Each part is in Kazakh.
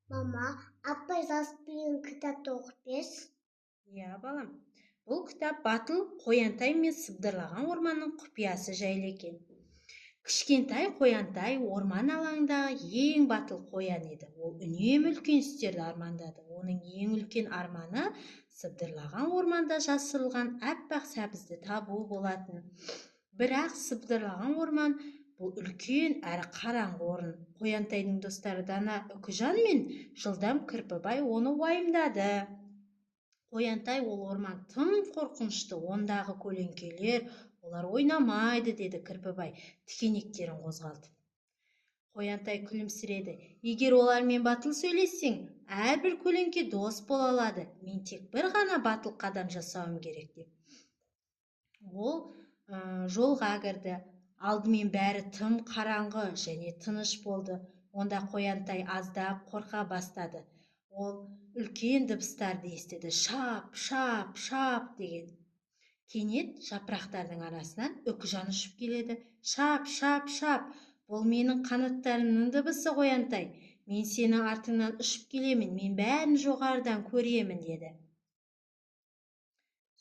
Мама, апай жазып берген кітапты оқып берші. Иә, балам. Бұл кітап Батыл Қоянтай мен Сыбдырлаған орманның құпиясы жайлы екен. Кішкентай Қоянтай орман алаңындағы ең батыл қоян еді. Ол үнемі үлкен істерді армандады. Оның ең үлкен арманы Сыбдырлаған орманда жасырылған аппақ сәбізді табу болатын. Бірақ Сыбдырлаған орман бұл үлкен әрі қараңғы орын. Қоянтайдың достары Дана, Үкіжан мен Жылдам Кірпібай оны уайымдады. Қоянтай, ол орман тым қорқынышты, ондағы көлеңкелер, олар ойнамайды, деді Кірпібай тікенектерін қозғалтып. Қоянтай күлімсіреді. Егер олармен батыл сөйлессең, әрбір көлеңке дос бола алады. Мен тек бір ғана батыл қадам жасауым керек деп. Ол жолға кірді. Алдымен бәрі тым қараңғы және тыныш болды. Онда Қоянтай аздап қорқа бастады. Ол үлкен дыбыстарды естіді. Шап, шап, шап деген. Кенет жапырақтардың арасынан Үкіжан ұшып келеді. Шап, шап, шап. Бұл менің қанаттарымның дыбысы, Қоянтай. Мен сені артыңнан ұшып келемін. Мен бәрін жоғарыдан көремін, деді.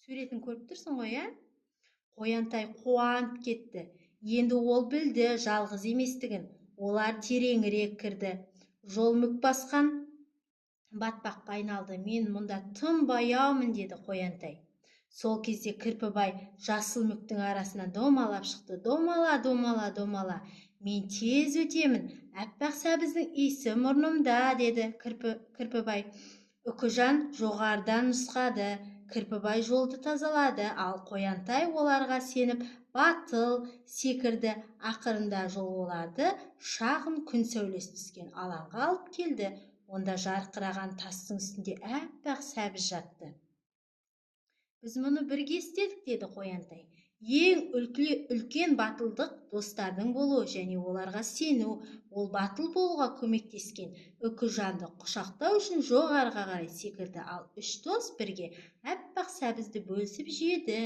Суретін көріп тұрсың ғой, ә? Қоянтай қуанып кетті. Енді ол білді жалғыз еместігін. Олар тереңірек кірді. Жол мүк басқан батпаққа айналды. Мен мұнда тым баяумын, деді Қоянтай. Сол кезде Кірпібай жасыл мүктің арасынан домалап шықты. Домала, домала, домала. Мен тез өтемін. Аппақ сәбіздің иісі мұрнымда, деді Кірпібай. Үкіжан жоғарыдан нұсқады. Кірпібай жолды тазалады, ал Қоянтай оларға сеніп батыл секірді. Ақырында жол оларды шағын күн сәулесі түскен алаңға алып келді. Онда жарқыраған тастың үстінде аппақ сәбіз жатты. Біз мұны бірге істедік, деді Қоянтай. Ең үлкен батылдық достардың болуы және оларға сену. Ол батыл болуға көмектескен. Үкіжанды құшақтау үшін жоғарыға қарай секірді, ал үш дос бірге аппақ сәбізді бөлісіп жеді.